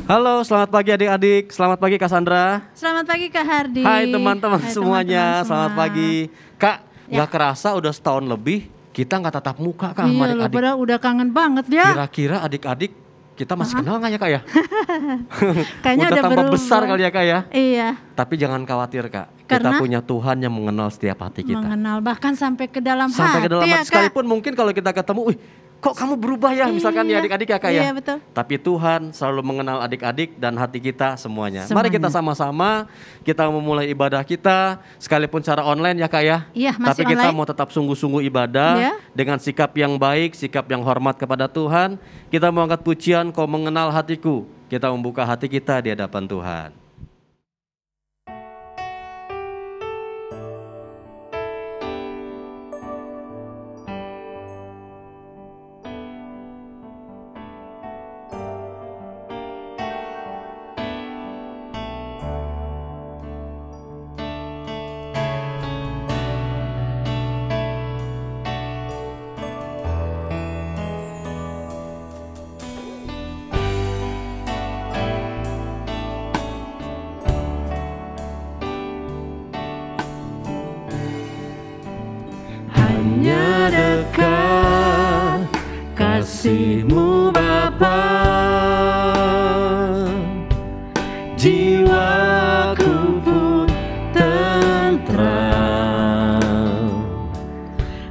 Halo, selamat pagi adik-adik. Selamat pagi Kak Sandra. Selamat pagi Kak Hardi. Hai teman-teman Hai semuanya. teman-teman semua. Selamat pagi. Kak, Ya. gak kerasa udah setahun lebih kita gak tatap muka Kak sama Iya loh, adik-adik. padahal udah kangen banget ya. Kira-kira adik-adik kita masih kenal gak ya Kak ya? Kayaknya udah tambah berubah. besar kali ya Kak ya. Iya, Tapi jangan khawatir Kak. Kita Karena? punya Tuhan yang mengenal setiap hati kita. mengenal bahkan sampai ke dalam Sampai ke dalam hati ya, hati. Kak. Sekalipun mungkin kalau kita ketemu, wih kok kamu berubah ya misalkan ya Iya, adik-adik ya Kak ya. iya, betul. Tapi Tuhan selalu mengenal adik-adik dan hati kita semuanya. Semuanya. Mari kita sama-sama kita memulai ibadah kita sekalipun secara online ya Kak ya. Iya, masih Tapi kita online. mau tetap sungguh-sungguh ibadah Iya. dengan sikap yang baik, sikap yang hormat kepada Tuhan. Kita mau angkat pujian Kau mengenal hatiku. Kita membuka hati kita di hadapan Tuhan. Hanya dekat kasih-Mu Bapa, jiwaku pun tentram.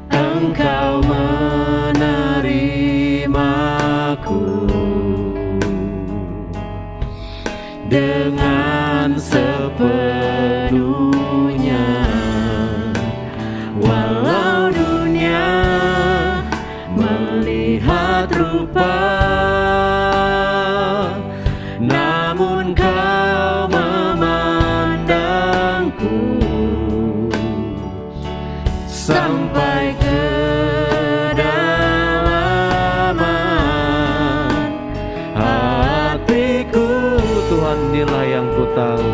Engkau menerimaku dengan sepenuhnya. Walau dunia melihat rupa, namun Kau memandangku sampai kedalaman hatiku. Tuhan, inilah yang ku tahu.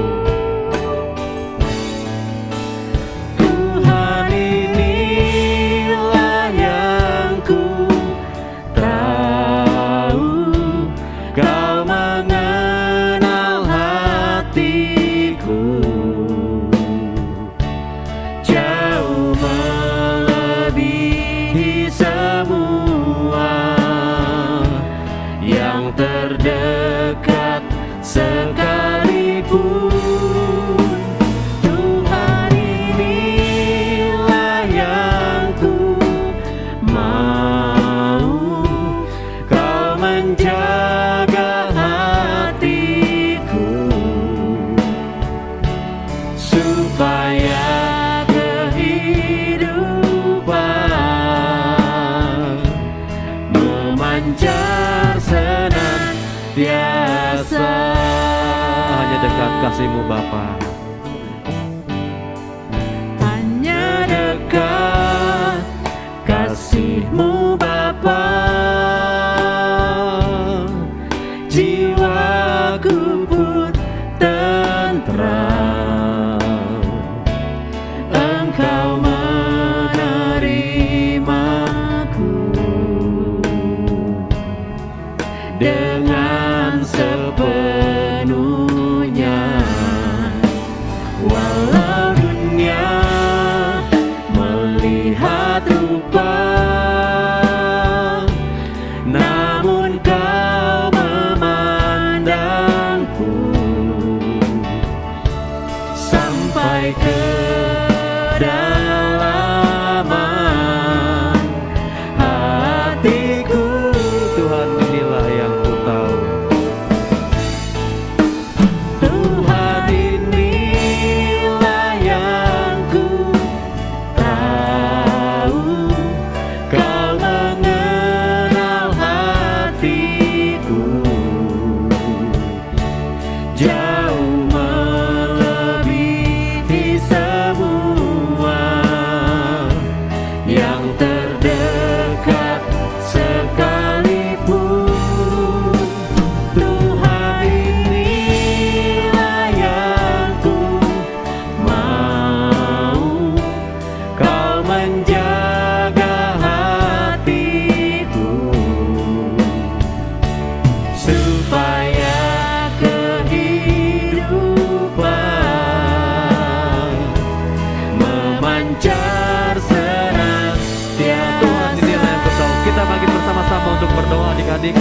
Terdekat sekalipun, Tuhan inilah yang ku mau. Kau menjaga hatiku supaya kehidupan memancar senantiasa. Hanya dekat kasih-Mu Bapa. Hanya dekat kasih-Mu Bapa, jiwaku pun tentram. Engkau menerimaku dengan sepenuhnya. Walau dunia melihat rupa, namun Kau memandangku sampai kedalaman hatiku. Tuhan, inilah yang ku tahu. adik-adik.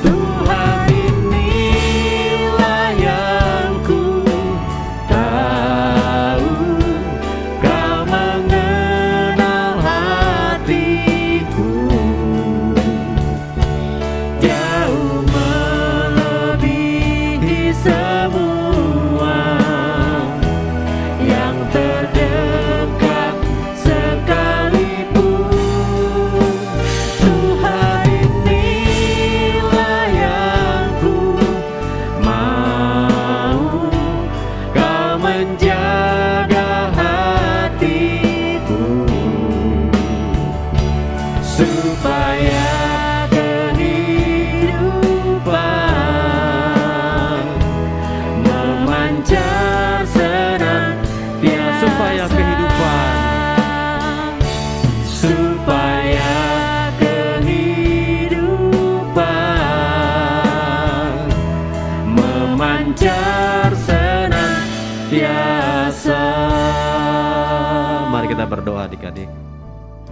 Tuhan inilah yang ku tahu, Kau mengenal hatiku, jauh melebihi semua yang terdekat sekalipun. Tuhan inilah yang ku mau, Kau menjaga hatiku, supaya kehidupan memancar senantiasa, Supaya kehidupan supaya kehidupan memancar senantiasa. Mari kita berdoa adik-adik.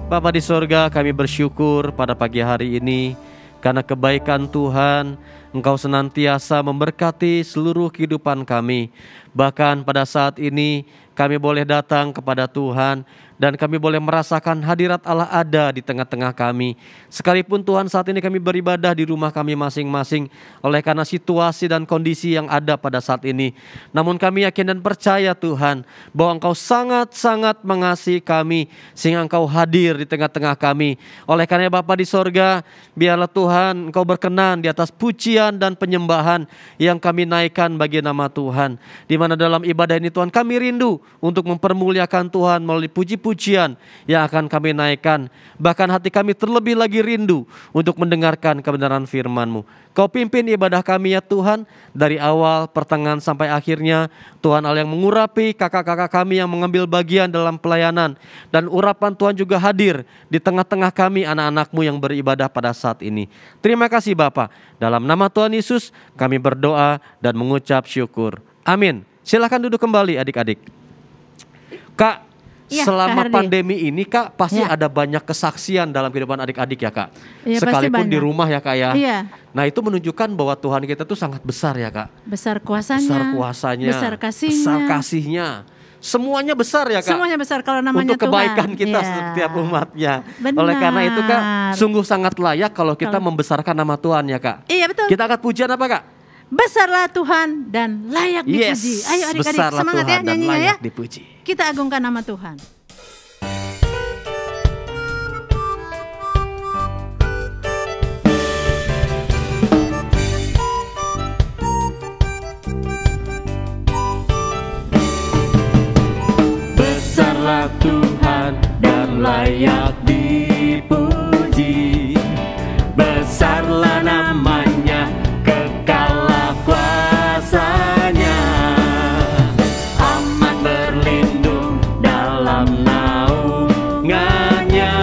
Bapa di sorga, kami bersyukur pada pagi hari ini karena kebaikan Tuhan, Engkau senantiasa memberkati seluruh kehidupan kami. Bahkan pada saat ini kami boleh datang kepada Tuhan dan kami boleh merasakan hadirat Allah ada di tengah-tengah kami. Sekalipun Tuhan saat ini kami beribadah di rumah kami masing-masing oleh karena situasi dan kondisi yang ada pada saat ini. Namun kami yakin dan percaya Tuhan bahwa Engkau sangat-sangat mengasihi kami sehingga Engkau hadir di tengah-tengah kami. Oleh karena Bapa di sorga, biarlah Tuhan Engkau berkenan di atas pujian dan penyembahan yang kami naikkan bagi nama Tuhan. Di mana dalam ibadah ini Tuhan kami rindu untuk mempermuliakan Tuhan melalui puji-pujian yang akan kami naikkan. Bahkan hati kami terlebih lagi rindu untuk mendengarkan kebenaran firman-Mu. Kau pimpin ibadah kami ya Tuhan, dari awal, pertengahan sampai akhirnya. Tuhan Allah yang mengurapi kakak-kakak kami yang mengambil bagian dalam pelayanan. Dan urapan Tuhan juga hadir di tengah-tengah kami anak-anak-Mu yang beribadah pada saat ini. Terima kasih Bapa. Dalam nama Tuhan Yesus kami berdoa dan mengucap syukur. Amin. Silakan duduk kembali adik-adik. Kak, Ya, selama Kak Hardi. pandemi ini Kak pasti Ya. ada banyak kesaksian dalam kehidupan adik-adik ya Kak. Iya, pasti Sekalipun di banyak. rumah ya Kak ya. Iya. Nah itu menunjukkan bahwa Tuhan kita tuh sangat besar ya Kak. Besar kuasanya, Besar kuasanya, besar kasihnya, besar kasihnya. Semuanya besar ya Kak. semuanya besar kalau namanya Untuk kebaikan Tuhan. kita Iya. setiap umatnya. Benar. Oleh karena itu Kak, sungguh sangat layak kalau kita membesarkan nama Tuhan ya Kak. Iya betul. Kita angkat pujian apa Kak? Besarlah Tuhan dan layak dipuji. Ayo adik-adik besarlah semangat Tuhan ya dan nyanyinya ya. layak dipuji. Kita agungkan nama Tuhan. Besarlah Tuhan dan layak dipuji, besarlah namanya, kekallah kuasanya. Aman berlindung dalam naungannya,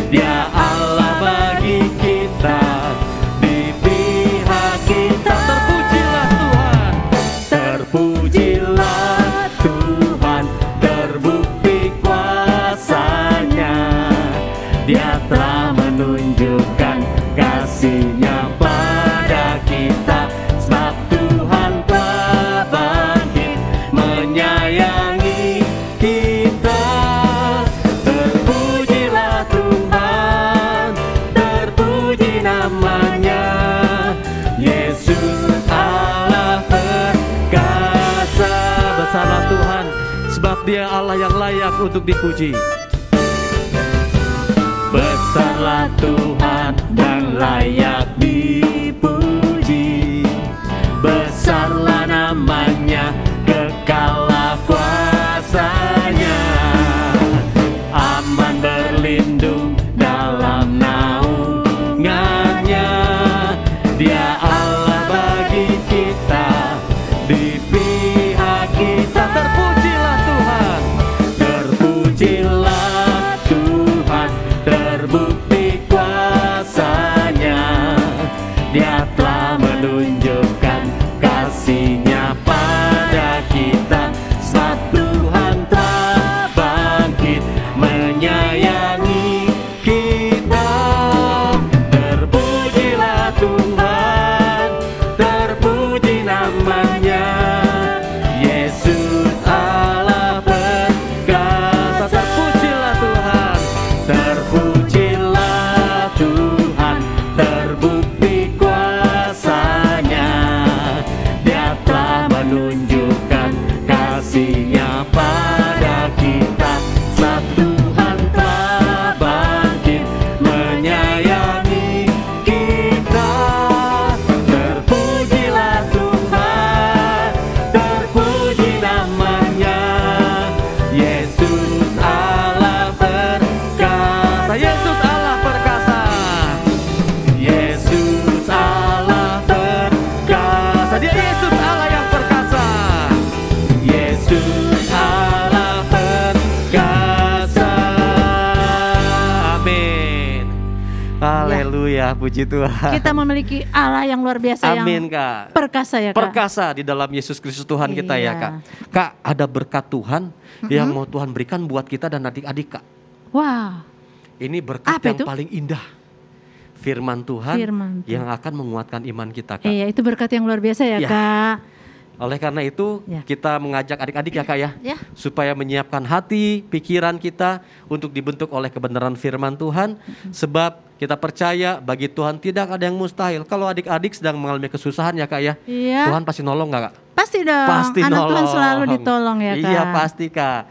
Dia Allah bagi kita, di pihak kita. Terpujilah Tuhan, terbukti kuasanya. Dia telah menunjukkan kasih-Nya pada kita, sebab Tuhan telah bangkit menyayangi kita. Terpujilah Tuhan, terpuji namanya, Yesus Allah perkasa. Besarlah Tuhan, sebab Dia Allah yang layak untuk dipuji. Besarlah Tuhan dan layak dipuji, besarlah namanya, kekallah kuasanya. Aman berlindung dalam naungannya, Dia Allah bagi kita, di pihak kita. Terpujilah Tuhan. Terpujilah Tuhan, terbukti kuasanya. Haleluya, puji Tuhan. Kita memiliki Allah yang luar biasa, Amin, yang Kak. perkasa ya Kak. Perkasa di dalam Yesus Kristus Tuhan kita ya, Iya. Kak. Kak, ada berkat Tuhan yang mau Tuhan berikan buat kita dan adik-adik, Kak. Wah, Ini berkat Apa yang itu? paling indah. Firman Tuhan Firman Tuhan. yang akan menguatkan iman kita, Kak. iya itu berkat yang luar biasa ya Ya. Kak. Oleh karena itu, Ya. kita mengajak adik-adik ya, Kak ya, Ya. supaya menyiapkan hati, pikiran kita untuk dibentuk oleh kebenaran firman Tuhan. Sebab kita percaya bagi Tuhan tidak ada yang mustahil. Kalau adik-adik sedang mengalami kesusahan ya, Kak ya, Iya. Tuhan pasti nolong nggak, Kak? Pasti dong. Pasti Anak nolong. Tuhan selalu ditolong ya Kak. Iya pasti, Kak.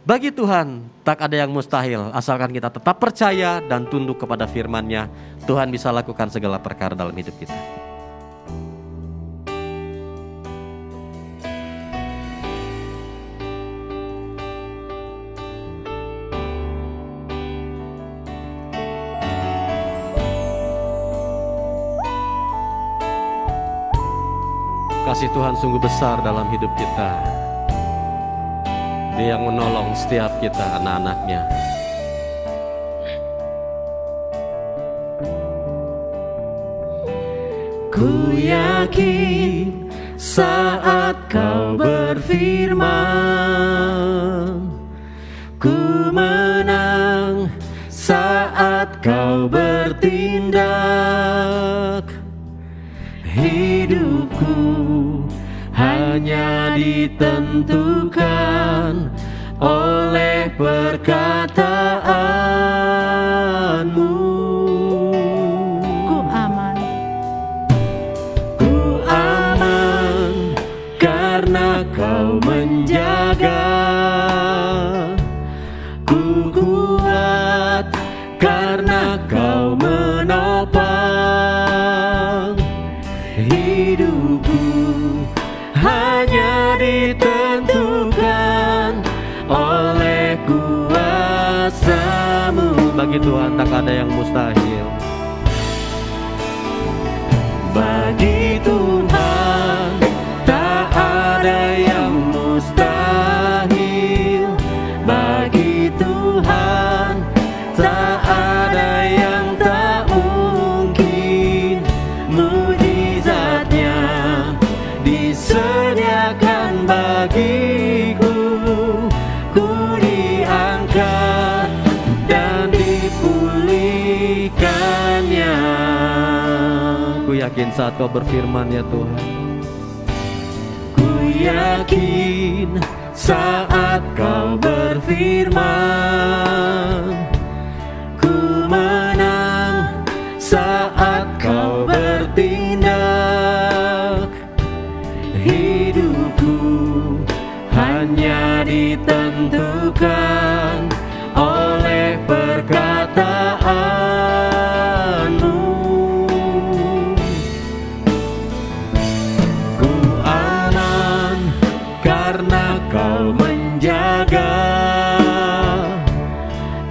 Bagi Tuhan tak ada yang mustahil, asalkan kita tetap percaya dan tunduk kepada firman-Nya. Tuhan bisa lakukan segala perkara dalam hidup kita. Kasih Tuhan sungguh besar dalam hidup kita. Dia yang menolong setiap kita, anak-anaknya. Ku yakin saat kau berfirman, ku menang saat kau bertindak. Hidupku hanya ditentukan oleh perkataanmu. Ku aman. Ku aman karena kau menjaga. Ku kuat karena kau menopang. Hidupku hanya ditentukan oleh kuasa-Mu. Bagi Tuhan tak ada yang mustahil. Bagi Tuhan tak ada yang mustahil. Bagi Tuhan tak ada yang tak mungkin. Mujizatnya disediakan bagiku. Ku diangkat dan dipulihkannya. Ku yakin saat kau berfirman ya Tuhan. Ku yakin saat kau berfirman, ku menang saat kau bertindak. Hidupku hanya ditentukan oleh perkataan-Mu. Ku aman karena kau menjaga.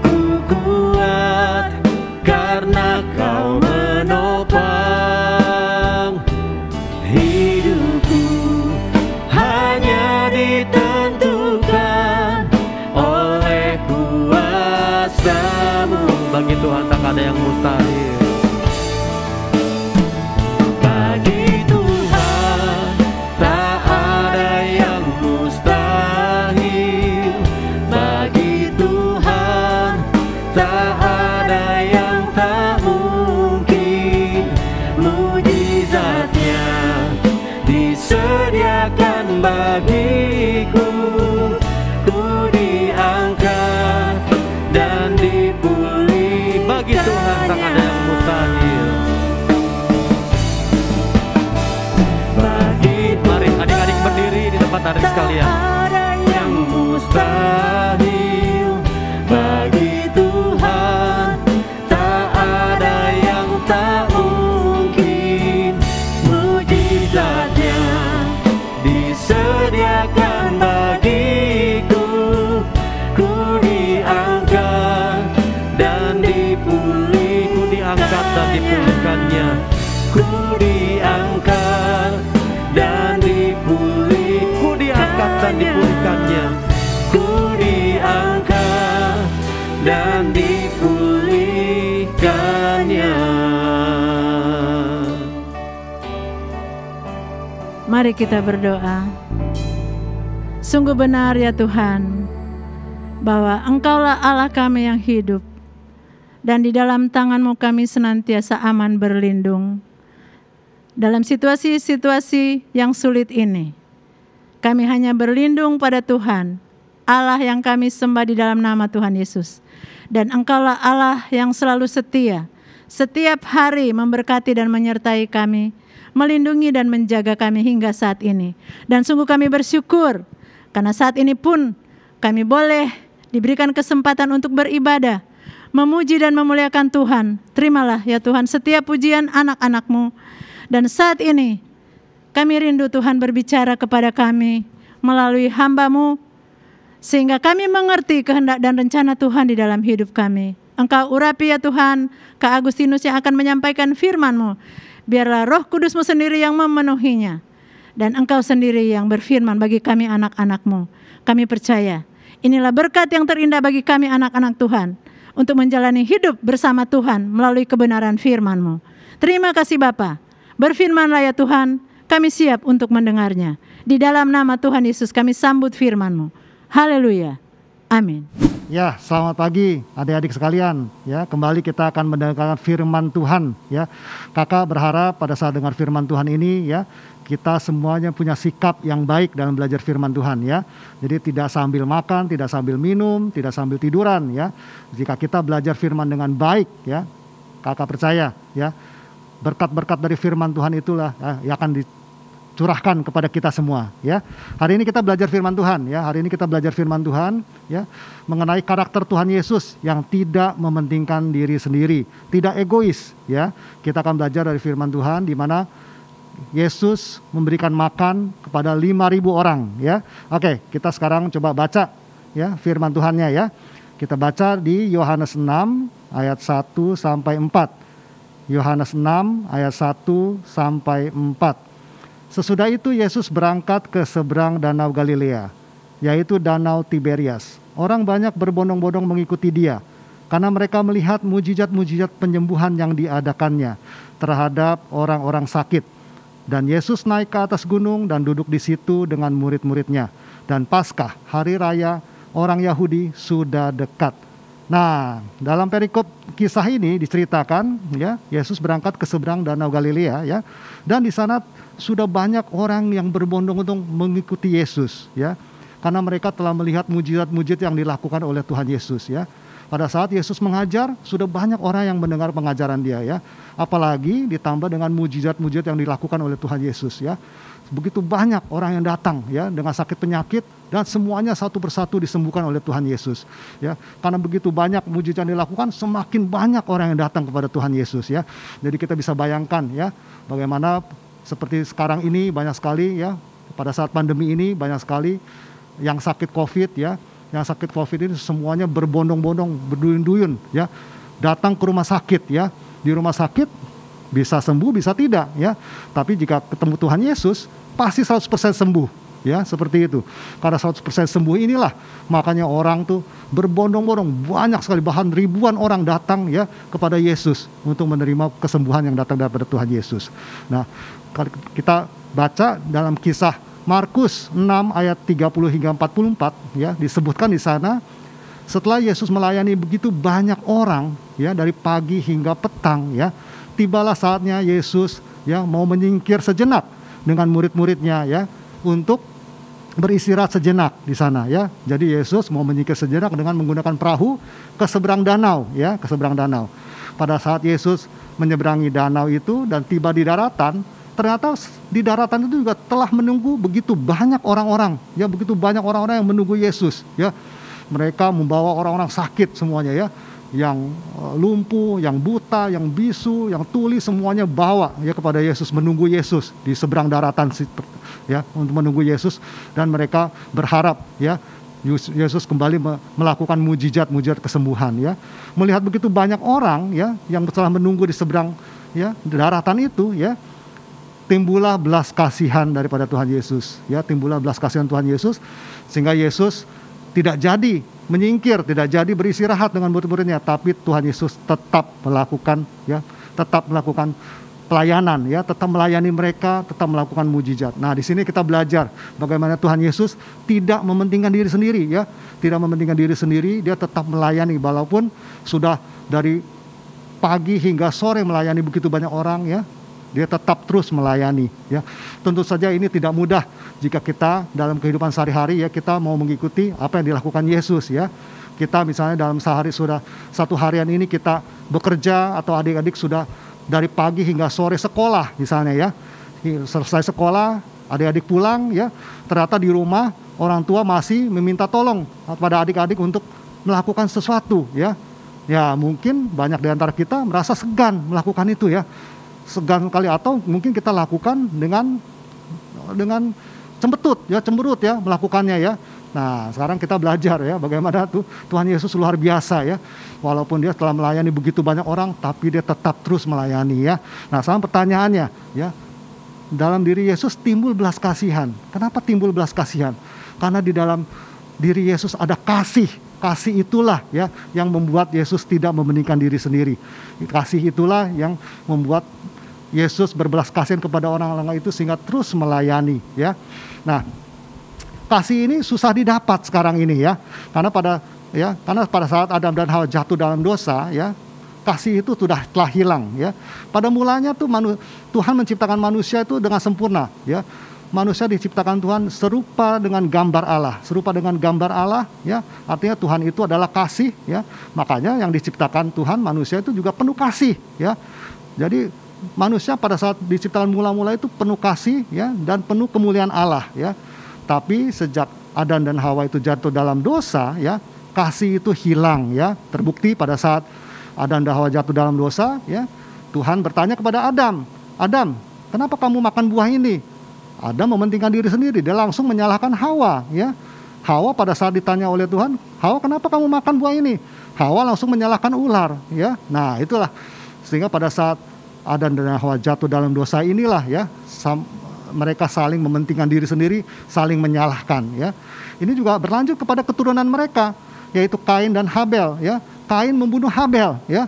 Ku kuat karena kau menopang. Hidupku hanya ditentukan oleh kuasa-Mu. Bagi Tuhan tak ada yang mustahil. Bagi Tuhan tak ada yang mustahil. Bagi Tuhan tak ada yang tak mungkin. Mujizatnya disediakan bagiku. Ku diangkat dan dipulihkan. Bagi Tuhan tak ada yang mustahil. Mari adik-adik berdiri di tempat adik sekalian. Ada yang mustahil. Bagi Tuhan tak ada yang tak mungkin. Mujizatnya disediakan bagiku. Ku diangkat dan dipulihkan. Ku diangkat dan dipulihkannya. Ku diangkat dan dipulihkan. Ku diangkat dan dipulihkannya. Ku diangkat dan dipulihkannya. hanya. Mari kita berdoa. Sungguh benar ya Tuhan, bahwa Engkaulah Allah kami yang hidup, dan di dalam tangan-Mu kami senantiasa aman berlindung. Dalam situasi-situasi yang sulit ini, kami hanya berlindung pada Tuhan, Allah yang kami sembah di dalam nama Tuhan Yesus. Dan Engkaulah Allah yang selalu setia, setiap hari memberkati dan menyertai kami, melindungi dan menjaga kami hingga saat ini. Dan sungguh kami bersyukur, karena saat ini pun kami boleh diberikan kesempatan untuk beribadah, memuji dan memuliakan Tuhan. Terimalah ya Tuhan setiap pujian anak-anak-Mu. Dan saat ini kami rindu Tuhan berbicara kepada kami melalui hamba-Mu, sehingga kami mengerti kehendak dan rencana Tuhan di dalam hidup kami. Engkau urapi ya Tuhan Kak Agustinus yang akan menyampaikan firman-Mu. Biarlah Roh Kudus-Mu sendiri yang memenuhinya. Dan Engkau sendiri yang berfirman bagi kami anak-anak-Mu. Kami percaya inilah berkat yang terindah bagi kami anak-anak Tuhan, untuk menjalani hidup bersama Tuhan melalui kebenaran firman-Mu. Terima kasih Bapa. Berfirmanlah ya Tuhan, kami siap untuk mendengarnya. Di dalam nama Tuhan Yesus kami sambut firman-Mu. Haleluya. Amin. Ya, selamat pagi adik-adik sekalian. Ya, kembali kita akan mendengarkan firman Tuhan. Ya, kakak berharap pada saat dengar firman Tuhan ini, ya, kita semuanya punya sikap yang baik dalam belajar firman Tuhan. Ya, jadi tidak sambil makan, tidak sambil minum, tidak sambil tiduran. Ya, jika kita belajar firman dengan baik, ya, kakak percaya, ya, berkat-berkat dari firman Tuhan itulah yang akan curahkan kepada kita semua, ya. Hari ini kita belajar firman Tuhan, ya. Hari ini kita belajar firman Tuhan, ya, mengenai karakter Tuhan Yesus yang tidak mementingkan diri sendiri, tidak egois, ya. Kita akan belajar dari firman Tuhan di mana Yesus memberikan makan kepada 5.000 orang, ya. Oke, kita sekarang coba baca, ya, firman Tuhannya, ya. Kita baca di Yohanes 6 ayat 1 sampai 4. Yohanes 6 ayat 1 sampai 4. Sesudah itu Yesus berangkat ke seberang danau Galilea, yaitu danau Tiberias. Orang banyak berbondong-bondong mengikuti dia, karena mereka melihat mujizat-mujizat penyembuhan yang diadakannya terhadap orang-orang sakit. Dan Yesus naik ke atas gunung dan duduk di situ dengan murid-muridnya. Dan Paskah, hari raya orang Yahudi, sudah dekat. Nah, dalam perikop kisah ini diceritakan, ya, Yesus berangkat ke seberang danau Galilea, ya, dan di sana sudah banyak orang yang berbondong-bondong mengikuti Yesus, ya, karena mereka telah melihat mujizat-mujizat yang dilakukan oleh Tuhan Yesus, ya. Pada saat Yesus mengajar, sudah banyak orang yang mendengar pengajaran dia, ya. Apalagi ditambah dengan mujizat-mujizat yang dilakukan oleh Tuhan Yesus, ya. Begitu banyak orang yang datang, ya, dengan sakit penyakit, dan semuanya satu persatu disembuhkan oleh Tuhan Yesus, ya. Karena begitu banyak mujizat yang dilakukan, semakin banyak orang yang datang kepada Tuhan Yesus, ya. Jadi kita bisa bayangkan, ya, bagaimana seperti sekarang ini banyak sekali, ya, pada saat pandemi ini banyak sekali yang sakit COVID, ya. Yang sakit COVID ini semuanya berbondong-bondong, berduyun-duyun, ya, datang ke rumah sakit, ya. Di rumah sakit bisa sembuh, bisa tidak, ya. Tapi jika ketemu Tuhan Yesus, pasti 100% sembuh, ya, seperti itu. Karena 100% sembuh inilah, makanya orang tuh berbondong-bondong, banyak sekali, bahkan ribuan orang datang, ya, kepada Yesus untuk menerima kesembuhan yang datang daripada Tuhan Yesus. Nah, kita baca dalam kisah Markus 6 ayat 30 hingga 44, ya, disebutkan di sana, setelah Yesus melayani begitu banyak orang, ya, dari pagi hingga petang, ya, tibalah saatnya Yesus, ya, mau menyingkir sejenak dengan murid-muridnya, ya, untuk beristirahat sejenak di sana, ya. Jadi Yesus mau menyingkir sejenak dengan menggunakan perahu ke seberang danau, ya, ke seberang danau. Pada saat Yesus menyeberangi danau itu dan tiba di daratan, ternyata di daratan itu juga telah menunggu begitu banyak orang-orang, ya, begitu banyak orang-orang yang menunggu Yesus, ya. Mereka membawa orang-orang sakit semuanya, ya, yang lumpuh, yang buta, yang bisu, yang tuli, semuanya bawa, ya, kepada Yesus, menunggu Yesus di seberang daratan, ya, untuk menunggu Yesus. Dan mereka berharap, ya, Yesus kembali melakukan mujizat-mujizat kesembuhan, ya. Melihat begitu banyak orang, ya, yang telah menunggu di seberang, ya, daratan itu, ya, timbullah belas kasihan daripada Tuhan Yesus, ya, timbullah belas kasihan Tuhan Yesus, sehingga Yesus tidak jadi menyingkir, tidak jadi beristirahat dengan murid-muridnya, tapi Tuhan Yesus tetap melakukan pelayanan, ya, tetap melayani mereka, tetap melakukan mujizat. Nah, di sini kita belajar bagaimana Tuhan Yesus tidak mementingkan diri sendiri, ya, tidak mementingkan diri sendiri, dia tetap melayani walaupun sudah dari pagi hingga sore melayani begitu banyak orang, ya. Dia tetap terus melayani, ya. Tentu saja ini tidak mudah jika kita dalam kehidupan sehari-hari, ya, kita mau mengikuti apa yang dilakukan Yesus, ya. Kita misalnya dalam sehari sudah satu harian ini kita bekerja, atau adik-adik sudah dari pagi hingga sore sekolah misalnya, ya. Selesai sekolah, adik-adik pulang, ya. Ternyata di rumah orang tua masih meminta tolong pada adik-adik untuk melakukan sesuatu, ya. Ya, mungkin banyak di antara kita merasa segan melakukan itu, ya. Segan kali, atau mungkin kita lakukan dengan cemberut ya melakukannya, ya. Nah, sekarang kita belajar, ya, bagaimana Tuhan Yesus luar biasa, ya. Walaupun dia telah melayani begitu banyak orang, tapi dia tetap terus melayani, ya. Nah, sekarang pertanyaannya, ya, dalam diri Yesus timbul belas kasihan. Kenapa timbul belas kasihan? Karena di dalam diri Yesus ada kasih. Kasih itulah, ya, yang membuat Yesus tidak mementingkan diri sendiri. Kasih itulah yang membuat Yesus berbelas kasihan kepada orang-orang itu sehingga terus melayani, ya. Nah, kasih ini susah didapat sekarang ini, ya. Karena pada saat Adam dan Hawa jatuh dalam dosa, ya, kasih itu telah hilang, ya. Pada mulanya tuh Tuhan menciptakan manusia itu dengan sempurna, ya. Manusia diciptakan Tuhan serupa dengan gambar Allah, ya. Artinya Tuhan itu adalah kasih, ya. Makanya yang diciptakan Tuhan, manusia itu juga penuh kasih, ya. Jadi manusia pada saat diciptakan mula-mula itu penuh kasih, ya, dan penuh kemuliaan Allah, ya. Tapi sejak Adam dan Hawa itu jatuh dalam dosa, ya, kasih itu hilang, ya. Terbukti pada saat Adam dan Hawa jatuh dalam dosa, ya, Tuhan bertanya kepada Adam, kenapa kamu makan buah ini? Adam mementingkan diri sendiri, dia langsung menyalahkan Hawa, ya. Hawa pada saat ditanya oleh Tuhan, Hawa kenapa kamu makan buah ini? Hawa langsung menyalahkan ular, ya. Nah, itulah sehingga pada saat Adam dan Hawa jatuh dalam dosa inilah, ya, mereka saling mementingkan diri sendiri, saling menyalahkan, ya. Ini juga berlanjut kepada keturunan mereka, yaitu Kain dan Habel, ya. Kain membunuh Habel, ya.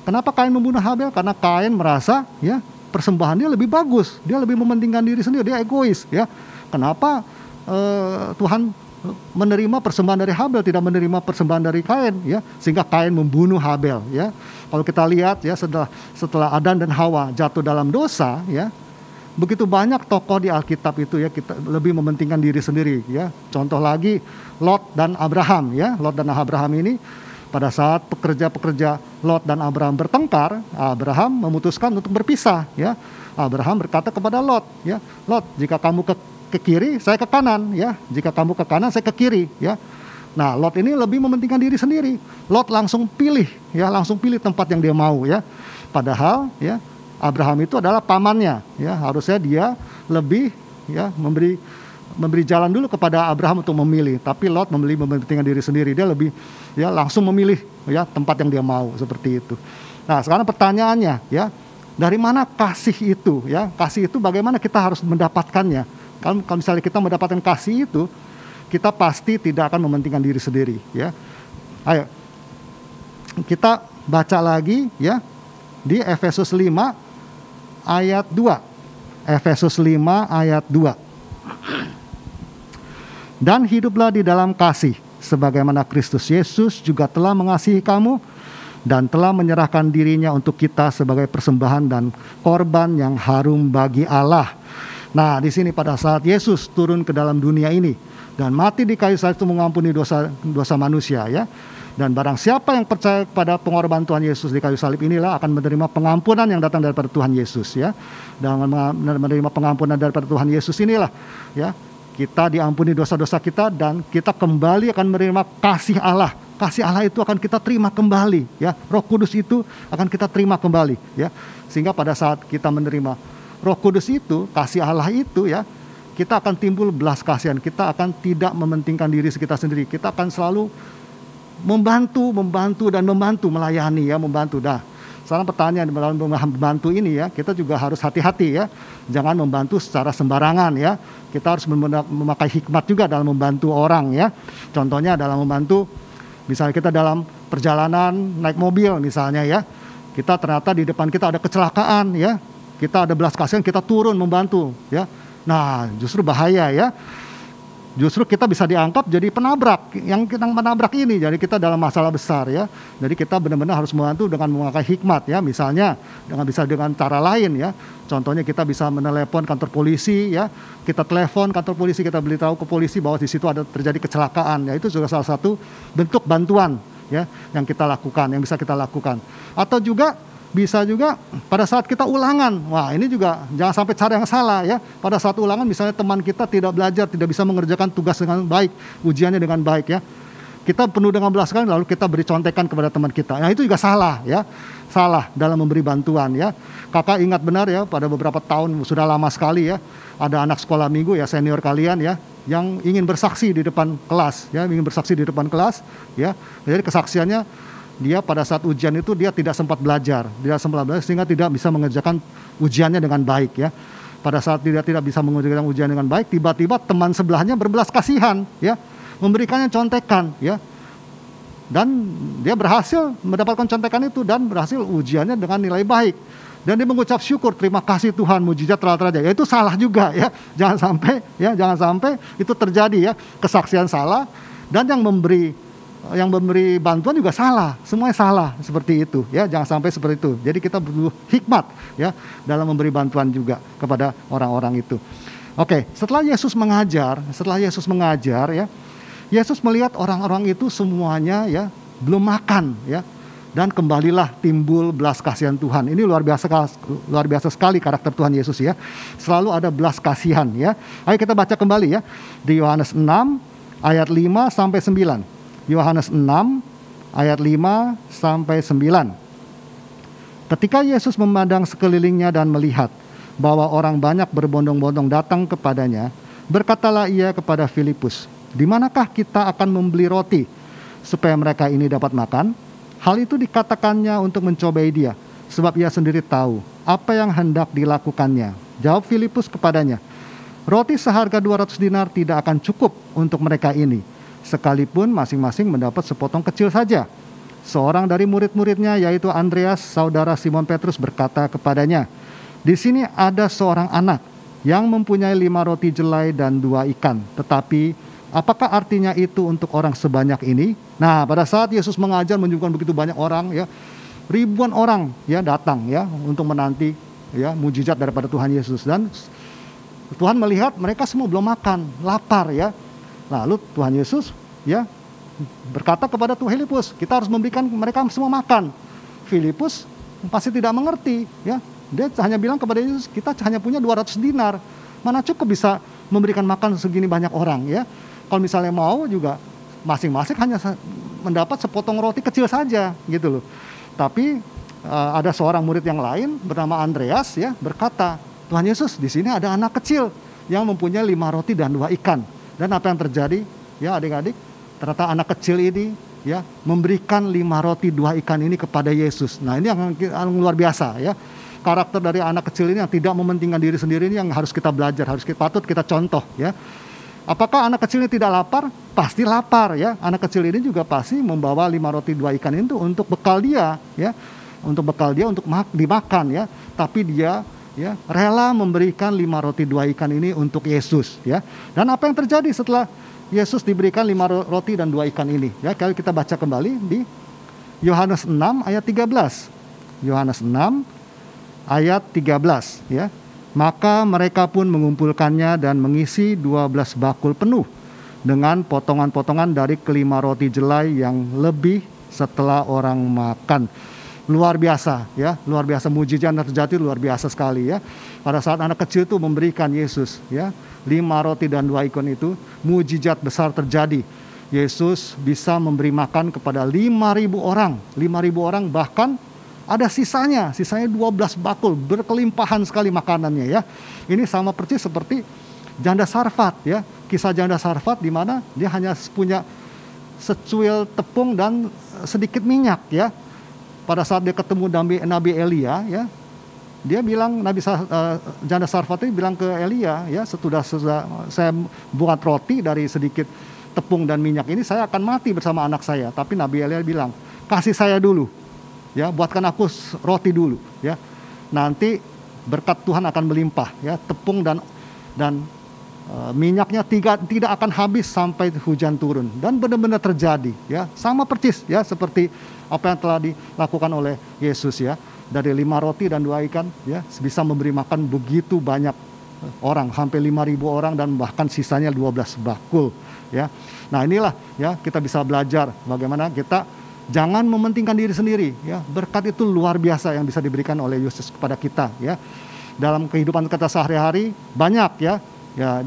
Kenapa Kain membunuh Habel? Karena Kain merasa, ya, persembahannya lebih bagus, dia lebih mementingkan diri sendiri, dia egois, ya. Kenapa Tuhan menerima persembahan dari Habel, tidak menerima persembahan dari Kain, ya, sehingga Kain membunuh Habel, ya. Kalau kita lihat, ya, setelah Adam dan Hawa jatuh dalam dosa, ya, begitu banyak tokoh di Alkitab itu, ya, kita lebih mementingkan diri sendiri, ya. Contoh lagi Lot dan Abraham, ya. Lot dan Abraham ini pada saat pekerja Lot dan Abraham bertengkar, Abraham memutuskan untuk berpisah, ya. Abraham berkata kepada Lot, ya, Lot, jika kamu ke kiri, saya ke kanan, ya. Jika kamu ke kanan, saya ke kiri, ya. Nah, Lot ini lebih mementingkan diri sendiri. Lot langsung pilih tempat yang dia mau, ya. Padahal, ya, Abraham itu adalah pamannya, ya. Harusnya dia lebih, ya, memberi jalan dulu kepada Abraham untuk memilih. Tapi Lot mementingkan diri sendiri. Dia lebih, ya, langsung memilih, ya, tempat yang dia mau, seperti itu. Nah, sekarang pertanyaannya, ya, dari mana kasih itu, ya? Kasih itu bagaimana kita harus mendapatkannya? Kalau misalnya kita mendapatkan kasih itu, kita pasti tidak akan mementingkan diri sendiri, ya. Ayo, kita baca lagi, ya, di Efesus 5 ayat 2. Efesus 5 ayat 2. Dan hiduplah di dalam kasih, sebagaimana Kristus Yesus juga telah mengasihi kamu dan telah menyerahkan dirinya untuk kita sebagai persembahan dan korban yang harum bagi Allah. Nah, di sini pada saat Yesus turun ke dalam dunia ini dan mati di kayu salib itu mengampuni dosa manusia, ya. Dan barang siapa yang percaya kepada pengorbanan Tuhan Yesus di kayu salib inilah akan menerima pengampunan yang datang daripada Tuhan Yesus, ya. Dan menerima pengampunan daripada Tuhan Yesus inilah, ya, kita diampuni dosa-dosa kita dan kita kembali akan menerima kasih Allah. Kasih Allah itu akan kita terima kembali, ya. Roh Kudus itu akan kita terima kembali, ya. Sehingga pada saat kita menerima Roh Kudus itu, kasih Allah itu, ya, kita akan timbul belas kasihan. Kita akan tidak mementingkan diri kita sendiri. Kita akan selalu membantu melayani, ya, membantu. Nah, sekarang pertanyaan dalam membantu ini, ya, kita juga harus hati-hati, ya. Jangan membantu secara sembarangan, ya. Kita harus memakai hikmat juga dalam membantu orang, ya. Contohnya dalam membantu Misalnya kita dalam perjalanan naik mobil misalnya ya, kita ternyata di depan kita ada kecelakaan ya, kita ada belas kasihan, kita turun membantu ya. Nah justru bahaya ya, justru kita bisa dianggap jadi penabrak, yang kita menabrak ini, jadi kita dalam masalah besar ya. Jadi kita benar-benar harus membantu dengan memakai hikmat ya, misalnya dengan cara lain ya. Contohnya kita bisa menelepon kantor polisi ya, kita telepon kantor polisi, kita beritahu ke polisi bahwa di situ ada terjadi kecelakaan ya, itu juga salah satu bentuk bantuan ya yang kita lakukan, yang bisa kita lakukan. Atau juga bisa juga pada saat kita ulangan, wah ini juga jangan sampai cara yang salah ya. Pada saat ulangan misalnya teman kita tidak belajar, tidak bisa mengerjakan tugas dengan baik, ujiannya dengan baik ya. Kita penuh dengan belas kasihan lalu kita beri contekan kepada teman kita. Nah itu juga salah ya, salah dalam memberi bantuan ya. Kakak ingat benar ya, pada beberapa tahun sudah lama sekali ya, ada anak sekolah minggu ya, senior kalian ya, yang ingin bersaksi di depan kelas ya, ingin bersaksi di depan kelas ya. Jadi kesaksiannya, dia pada saat ujian itu dia tidak sempat belajar, sehingga tidak bisa mengerjakan ujiannya dengan baik ya. Pada saat dia tidak bisa mengerjakan ujian dengan baik, tiba-tiba teman sebelahnya berbelas kasihan ya, memberikannya contekan ya, dan dia berhasil mendapatkan contekan itu dan berhasil ujiannya dengan nilai baik, dan dia mengucap syukur, terima kasih Tuhan, mujizat telah terjadi. Ya, itu salah juga ya, jangan sampai itu terjadi ya, kesaksian salah, dan yang memberi bantuan juga salah, semuanya salah seperti itu ya, jangan sampai seperti itu. Jadi kita perlu hikmat ya dalam memberi bantuan juga kepada orang-orang itu. Oke, setelah Yesus mengajar ya, Yesus melihat orang-orang itu semuanya ya belum makan ya, dan kembalilah timbul belas kasihan Tuhan. Ini luar biasa sekali karakter Tuhan Yesus ya, selalu ada belas kasihan ya. Ayo kita baca kembali ya di Yohanes 6 ayat 5 sampai 9. Yohanes 6 ayat 5 sampai 9. Ketika Yesus memandang sekelilingnya dan melihat bahwa orang banyak berbondong-bondong datang kepadanya, berkatalah ia kepada Filipus, "Di manakah kita akan membeli roti supaya mereka ini dapat makan?" Hal itu dikatakannya untuk mencobai dia, sebab ia sendiri tahu apa yang hendak dilakukannya. Jawab Filipus kepadanya, "Roti seharga 200 dinar tidak akan cukup untuk mereka ini, sekalipun masing-masing mendapat sepotong kecil saja." Seorang dari murid-muridnya, yaitu Andreas, saudara Simon Petrus, berkata kepadanya, "Di sini ada seorang anak yang mempunyai 5 roti jelai dan 2 ikan. Tetapi apakah artinya itu untuk orang sebanyak ini?" Nah, pada saat Yesus mengajar menunjukkan begitu banyak orang ya, ribuan orang ya datang ya untuk menanti ya mujizat daripada Tuhan Yesus, dan Tuhan melihat mereka semua belum makan, lapar ya. Lalu Tuhan Yesus ya berkata kepada Tuhan Filipus, kita harus memberikan mereka semua makan. Filipus pasti tidak mengerti ya. Dia hanya bilang kepada Yesus, kita hanya punya 200 dinar. Mana cukup bisa memberikan makan segini banyak orang ya. Kalau misalnya mau juga masing-masing hanya mendapat sepotong roti kecil saja gitu loh. Tapi ada seorang murid yang lain bernama Andreas ya berkata, "Tuhan Yesus, di sini ada anak kecil yang mempunyai 5 roti dan 2 ikan." Dan apa yang terjadi ya adik-adik, ternyata anak kecil ini ya memberikan 5 roti 2 ikan ini kepada Yesus. Nah ini yang luar biasa ya, karakter dari anak kecil ini yang tidak mementingkan diri sendiri, ini yang harus kita belajar, patut kita contoh ya. Apakah anak kecil ini tidak lapar? Pasti lapar ya. Anak kecil ini juga pasti membawa 5 roti 2 ikan itu untuk bekal dia ya, untuk dimakan ya. Tapi dia ya rela memberikan 5 roti 2 ikan ini untuk Yesus ya. Dan apa yang terjadi setelah Yesus diberikan 5 roti dan 2 ikan ini ya? Kalau kita baca kembali di Yohanes 6 ayat 13. Yohanes 6 ayat 13 ya. Maka mereka pun mengumpulkannya dan mengisi 12 bakul penuh dengan potongan-potongan dari kelima roti jelai yang lebih setelah orang makan. Luar biasa ya, luar biasa, mujizat yang terjadi luar biasa sekali ya. Pada saat anak kecil itu memberikan Yesus ya 5 roti dan 2 ikan itu, mujizat besar terjadi. Yesus bisa memberi makan kepada 5.000 orang, 5.000 orang, bahkan ada sisanya 12 bakul, berkelimpahan sekali makanannya ya. Ini sama persis seperti janda Sarfat ya, kisah janda Sarfat di mana dia hanya punya secuil tepung dan sedikit minyak ya. Pada saat dia ketemu Nabi Elia ya, dia bilang, janda Sarfat itu bilang ke Elia ya, sudah saya buat roti dari sedikit tepung dan minyak ini, saya akan mati bersama anak saya. Tapi Nabi Elia bilang, kasih saya dulu, ya, buatkan aku roti dulu, ya. Nanti berkat Tuhan akan melimpah, ya, tepung dan minyaknya tidak akan habis sampai hujan turun. Dan benar-benar terjadi, ya, sama persis, ya, seperti apa yang telah dilakukan oleh Yesus, ya. Dari 5 roti dan 2 ikan, ya, bisa memberi makan begitu banyak orang, hampir 5.000 orang, dan bahkan sisanya 12 bakul, ya. Nah, inilah, ya, kita bisa belajar bagaimana kita jangan mementingkan diri sendiri, ya. Berkat itu luar biasa yang bisa diberikan oleh Yesus kepada kita, ya. Dalam kehidupan kita sehari-hari banyak, ya. Ya,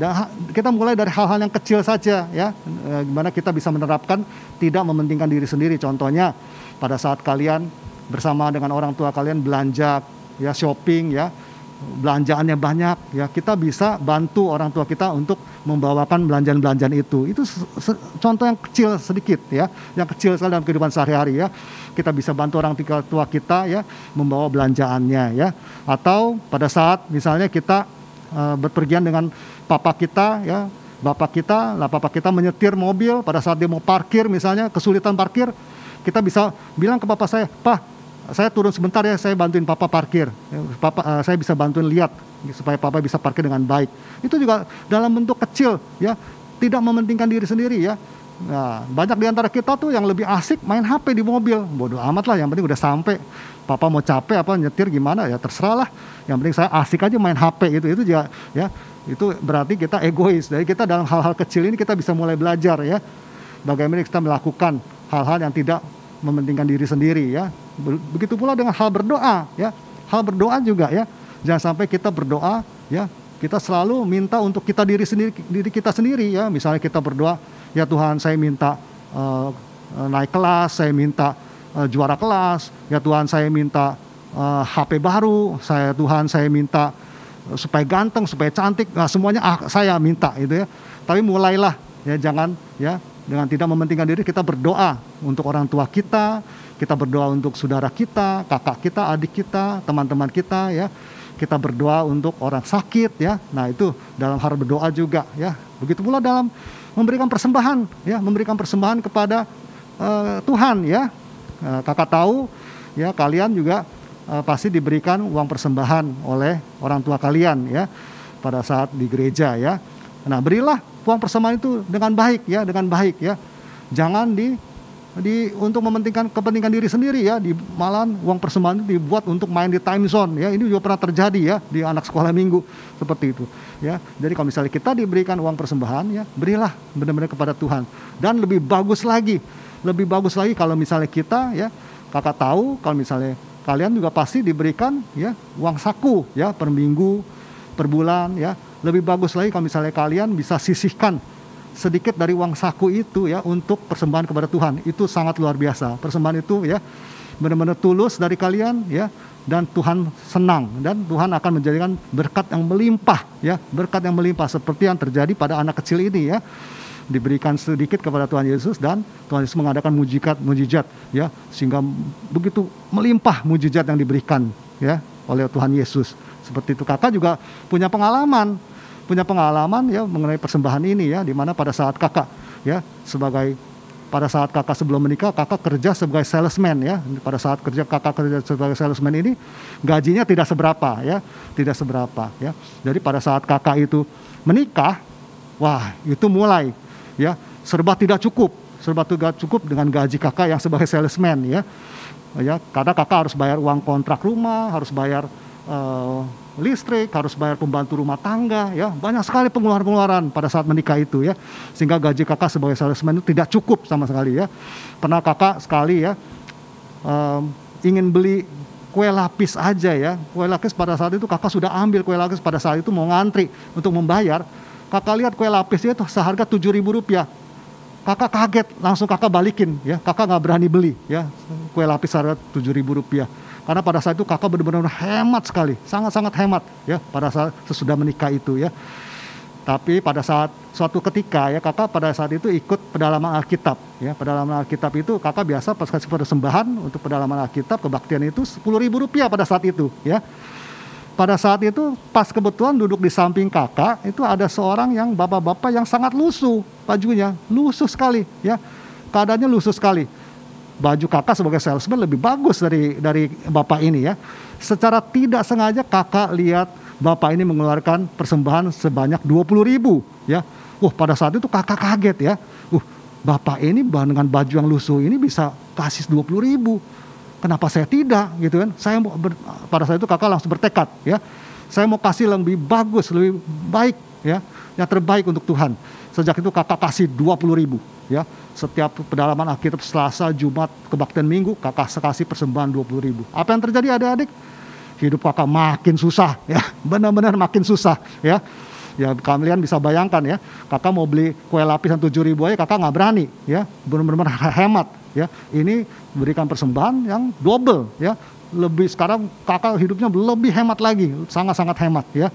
kita mulai dari hal-hal yang kecil saja, ya. Gimana kita bisa menerapkan tidak mementingkan diri sendiri. Contohnya pada saat kalian bersama dengan orang tua kalian belanja, ya, shopping, ya, belanjaannya banyak, ya, kita bisa bantu orang tua kita untuk membawakan belanjaan-belanjaan itu. Itu contoh yang kecil sedikit, ya, yang kecil sekali dalam kehidupan sehari-hari, ya. Kita bisa bantu orang tua kita, ya, membawa belanjaannya, ya. Atau pada saat misalnya kita berpergian dengan papa kita, ya, bapak kita, lah papa kita menyetir mobil, pada saat dia mau parkir misalnya, kesulitan parkir, kita bisa bilang ke papa saya, "Pak, saya turun sebentar, ya, saya bantuin papa parkir. Papa, saya bisa bantuin lihat supaya papa bisa parkir dengan baik." Itu juga dalam bentuk kecil, ya, tidak mementingkan diri sendiri, ya. Nah, banyak di antara kita tuh yang lebih asik main HP di mobil. Bodoh amat lah, yang penting udah sampai. Papa mau capek apa nyetir gimana, ya terserah lah. Yang penting saya asik aja main HP itu juga, ya, itu berarti kita egois. Jadi kita dalam hal-hal kecil ini kita bisa mulai belajar, ya, bagaimana kita melakukan hal-hal yang tidak mementingkan diri sendiri, ya. Begitu pula dengan hal berdoa, ya. Hal berdoa juga, ya. Jangan sampai kita berdoa, ya, kita selalu minta untuk diri kita sendiri, ya. Misalnya kita berdoa, ya Tuhan, saya minta naik kelas, saya minta juara kelas, ya Tuhan, saya minta HP baru, Tuhan, saya minta supaya ganteng, supaya cantik, nah, semuanya saya minta, itu, ya. Tapi mulailah, ya, jangan, ya, dengan tidak mementingkan diri, kita berdoa untuk orang tua kita berdoa untuk saudara kita, kakak kita, adik kita, teman-teman kita, ya. Kita berdoa untuk orang sakit, ya. Nah, itu dalam hal berdoa juga, ya. Begitu pula dalam memberikan persembahan, ya, memberikan persembahan kepada Tuhan, ya. Kakak tahu, ya, kalian juga pasti diberikan uang persembahan oleh orang tua kalian, ya, pada saat di gereja, ya. Nah, berilah uang persembahan itu dengan baik, ya, dengan baik, ya. Jangan untuk mementingkan kepentingan diri sendiri, ya. Malahan uang persembahan itu dibuat untuk main di time zone, ya. Ini juga pernah terjadi, ya, di anak sekolah minggu seperti itu, ya. Jadi kalau misalnya kita diberikan uang persembahan, ya, berilah benar-benar kepada Tuhan. Dan lebih bagus lagi kalau misalnya kita, ya, kakak tahu kalau misalnya kalian juga pasti diberikan, ya, uang saku, ya, per minggu, per bulan, ya. Lebih bagus lagi kalau misalnya kalian bisa sisihkan sedikit dari uang saku itu, ya, untuk persembahan kepada Tuhan. Itu sangat luar biasa. Persembahan itu, ya, benar-benar tulus dari kalian, ya, dan Tuhan senang, dan Tuhan akan menjadikan berkat yang melimpah, ya, berkat yang melimpah seperti yang terjadi pada anak kecil ini, ya. Diberikan sedikit kepada Tuhan Yesus, dan Tuhan Yesus mengadakan mujizat, ya, sehingga begitu melimpah mujizat yang diberikan, ya, oleh Tuhan Yesus. Seperti itu. Kakak juga punya pengalaman, ya, mengenai persembahan ini, ya, di mana pada saat kakak, ya, pada saat kakak sebelum menikah, kakak kerja sebagai salesman, ya. Pada saat kakak kerja sebagai salesman ini, gajinya tidak seberapa, ya, ya. Jadi pada saat kakak itu menikah, wah, itu mulai, ya, serba tidak cukup dengan gaji kakak yang sebagai salesman, ya. Ya, karena kakak harus bayar uang kontrak rumah, harus bayar listrik, harus bayar pembantu rumah tangga, ya, banyak sekali pengeluaran pada saat menikah itu, ya, sehingga gaji kakak sebagai salesman itu tidak cukup sama sekali, ya. Pernah kakak sekali, ya, ingin beli kue lapis aja, ya, kue lapis pada saat itu kakak sudah ambil kue lapis pada saat itu mau ngantri untuk membayar, kakak lihat kue lapisnya itu seharga Rp7.000, kakak kaget, langsung kakak balikin, ya, kakak nggak berani beli, ya, kue lapis harga Rp7.000. Karena pada saat itu kakak benar-benar hemat sekali, sangat-sangat hemat, ya, pada saat sesudah menikah itu, ya. Tapi pada saat suatu ketika, ya, kakak pada saat itu ikut pedalaman Alkitab, ya. Pedalaman Alkitab itu kakak biasa pas kasih persembahan untuk pedalaman Alkitab kebaktian itu Rp10.000 pada saat itu, ya. pada saat itu pas kebetulan duduk di samping kakak, itu ada seorang yang bapak-bapak yang sangat lusuh, bajunya lusuh sekali, ya, keadaannya lusuh sekali. Baju kakak sebagai salesman lebih bagus dari bapak ini, ya. Secara tidak sengaja kakak lihat bapak ini mengeluarkan persembahan sebanyak 20.000, ya. Pada saat itu kakak kaget, ya. Bapak ini dengan baju yang lusuh ini bisa kasih 20.000. Kenapa saya tidak, gitu kan? Pada saat itu kakak langsung bertekad, ya. Saya mau kasih lebih bagus, lebih baik, ya, yang terbaik untuk Tuhan. Sejak itu kakak kasih 20.000, ya. Setiap pedalaman Alkitab Selasa, Jumat, kebaktian Minggu, kakak kasih persembahan 20.000. Apa yang terjadi adik-adik? Hidup kakak makin susah, ya, benar-benar makin susah, ya. Ya kalian bisa bayangkan, ya, kakak mau beli kue lapisan 7.000 aja kakak nggak berani, ya, benar-benar hemat, ya. Ini berikan persembahan yang double, ya, lebih. Sekarang kakak hidupnya lebih hemat lagi, sangat-sangat hemat, ya.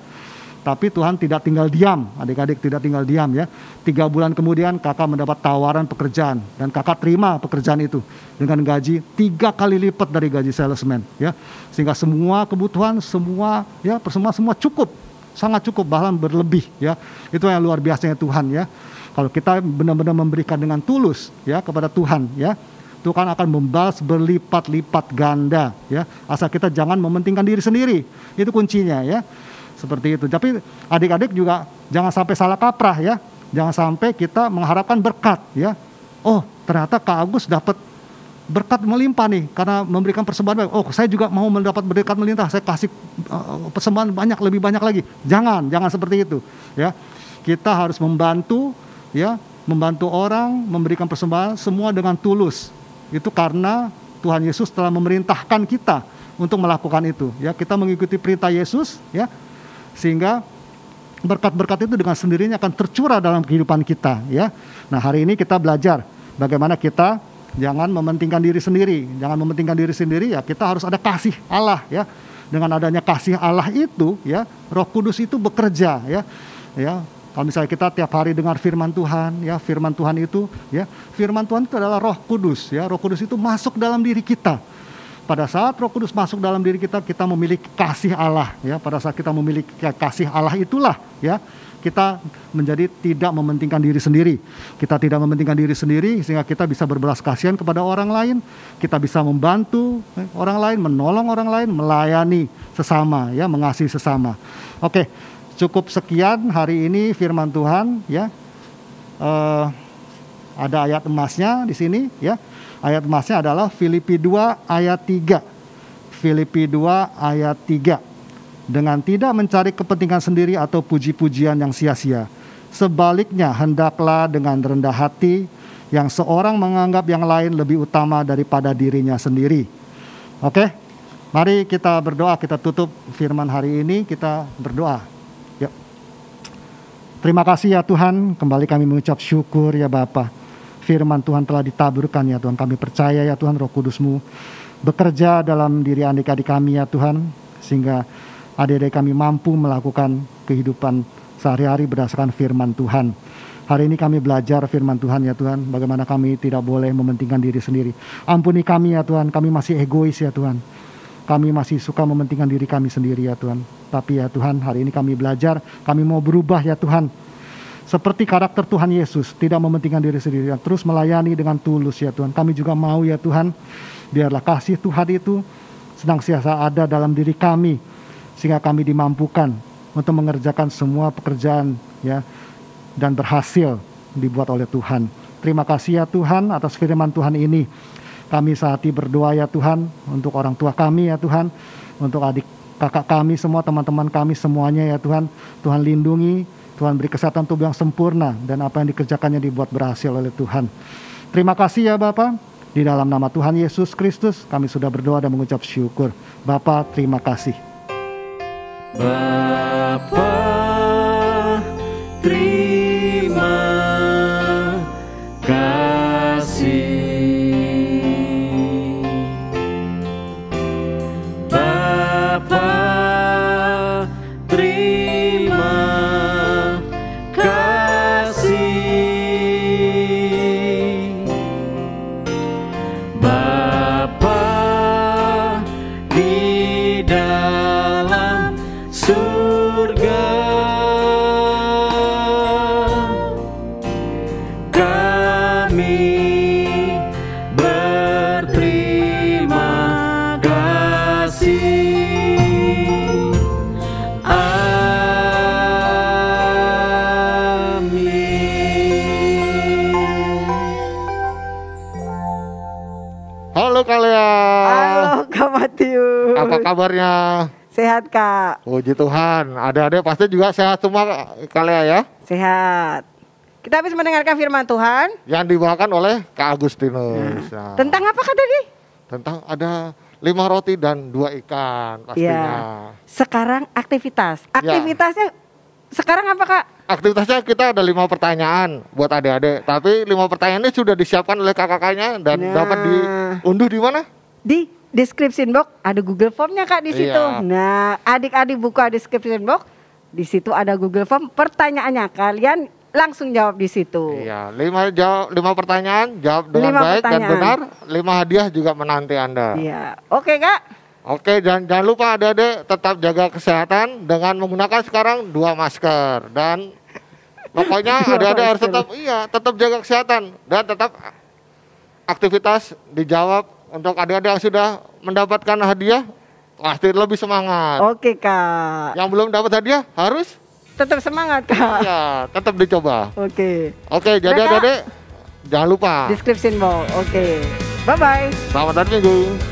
Tapi Tuhan tidak tinggal diam, adik-adik tidak tinggal diam, ya. 3 bulan kemudian kakak mendapat tawaran pekerjaan dan kakak terima pekerjaan itu dengan gaji 3 kali lipat dari gaji salesman, ya. Sehingga semua kebutuhan, semua, ya, semua cukup. Sangat cukup, bahkan berlebih, ya. Itu yang luar biasanya Tuhan, ya. Kalau kita benar-benar memberikan dengan tulus, ya, kepada Tuhan, ya, Tuhan akan membalas berlipat-lipat ganda, ya. Asal kita jangan mementingkan diri sendiri, itu kuncinya, ya. Seperti itu. Tapi adik-adik juga jangan sampai salah kaprah, ya. Jangan sampai kita mengharapkan berkat, ya. Ternyata Kak Agus dapat berkat melimpah nih karena memberikan persembahan. Saya juga mau mendapat berkat melimpah, saya kasih persembahan banyak, lebih banyak lagi. Jangan seperti itu, ya. Kita harus membantu, ya, membantu orang, memberikan persembahan semua dengan tulus. Itu karena Tuhan Yesus telah memerintahkan kita untuk melakukan itu, ya. Kita mengikuti perintah Yesus, ya, sehingga berkat-berkat itu dengan sendirinya akan tercurah dalam kehidupan kita, ya. Nah, hari ini kita belajar bagaimana kita jangan mementingkan diri sendiri. Jangan mementingkan diri sendiri, ya, kita harus ada kasih Allah, ya. Dengan adanya kasih Allah itu, ya, Roh Kudus itu bekerja, ya. Kalau misalnya kita tiap hari dengar firman Tuhan, ya, firman Tuhan itu, ya, firman Tuhan itu adalah Roh Kudus, ya. Roh Kudus itu masuk dalam diri kita. Pada saat Roh Kudus masuk dalam diri kita, kita memiliki kasih Allah, ya. Pada saat kita memiliki kasih Allah itulah, ya, kita menjadi tidak mementingkan diri sendiri. Kita tidak mementingkan diri sendiri sehingga kita bisa berbelas kasihan kepada orang lain. Kita bisa membantu orang lain, menolong orang lain, melayani sesama, ya, mengasihi sesama. Oke, cukup sekian hari ini firman Tuhan, ya. Ada ayat emasnya di sini, ya. Ayat emasnya adalah Filipi 2 ayat 3. Filipi 2 ayat 3. Dengan tidak mencari kepentingan sendiri atau puji-pujian yang sia-sia. Sebaliknya, hendaklah dengan rendah hati, yang seorang menganggap yang lain lebih utama daripada dirinya sendiri. Oke, mari kita berdoa, kita tutup firman hari ini, kita berdoa. Yuk. Terima kasih ya Tuhan, kembali kami mengucap syukur ya Bapa. Firman Tuhan telah ditaburkan ya Tuhan, kami percaya ya Tuhan Roh Kudus-Mu bekerja dalam diri adik-adik kami ya Tuhan, sehingga adik-adik kami mampu melakukan kehidupan sehari-hari berdasarkan firman Tuhan. Hari ini kami belajar firman Tuhan ya Tuhan, bagaimana kami tidak boleh mementingkan diri sendiri. Ampuni kami ya Tuhan, kami masih egois ya Tuhan. Kami masih suka mementingkan diri kami sendiri ya Tuhan. Tapi ya Tuhan, hari ini kami belajar, kami mau berubah ya Tuhan. Seperti karakter Tuhan Yesus, tidak mementingkan diri sendiri, terus melayani dengan tulus ya Tuhan. Kami juga mau ya Tuhan, biarlah kasih Tuhan itu senantiasa ada dalam diri kami, sehingga kami dimampukan untuk mengerjakan semua pekerjaan, ya, dan berhasil dibuat oleh Tuhan. Terima kasih ya Tuhan atas firman Tuhan ini. Kami saat ini berdoa ya Tuhan untuk orang tua kami ya Tuhan, untuk adik kakak kami semua, teman-teman kami semuanya ya Tuhan. Tuhan lindungi, Tuhan beri kesehatan tubuh yang sempurna, dan apa yang dikerjakannya dibuat berhasil oleh Tuhan. Terima kasih ya Bapa. Di dalam nama Tuhan Yesus Kristus kami sudah berdoa dan mengucap syukur. Bapa, terima kasih. Bapa, terima kasih. Bapa, terima kasih. Bapa, di dalam kabarnya? Sehat Kak. Puji Tuhan. Adik-adik pasti juga sehat semua kalian ya? Sehat. Kita habis mendengarkan firman Tuhan yang dibawakan oleh Kak Agustinus. Nah, tentang apa Kak tadi? tentang ada 5 roti dan 2 ikan pastinya. Ya. Sekarang aktivitas. Aktivitasnya sekarang apa Kak? Aktivitasnya kita ada 5 pertanyaan buat adik-adik. Tapi 5 pertanyaan ini sudah disiapkan oleh kakak-kakaknya dan dapat diunduh di mana? Di description box ada Google Form-nya Kak di situ. Iya. Nah, adik-adik buka description box, di situ ada Google Form. Pertanyaannya kalian langsung jawab di situ. Iya, 5 pertanyaan, jawab dengan 5 baik dan pertanyaan. benar. 5 hadiah juga menanti Anda. Iya. Oke Kak. Oke, dan jangan lupa adik-adik tetap jaga kesehatan dengan menggunakan sekarang 2 masker dan pokoknya adik-adik harus tetap jaga kesehatan dan tetap aktivitas dijawab. Untuk adik-adik yang sudah mendapatkan hadiah pasti lebih semangat. Oke Kak. Yang belum dapat hadiah harus Tetap semangat Kak. ya tetap dicoba. Oke. Oke, jadi Kak. adik-adik jangan lupa. Description box. Oke. Bye bye. Selamat hari Minggu.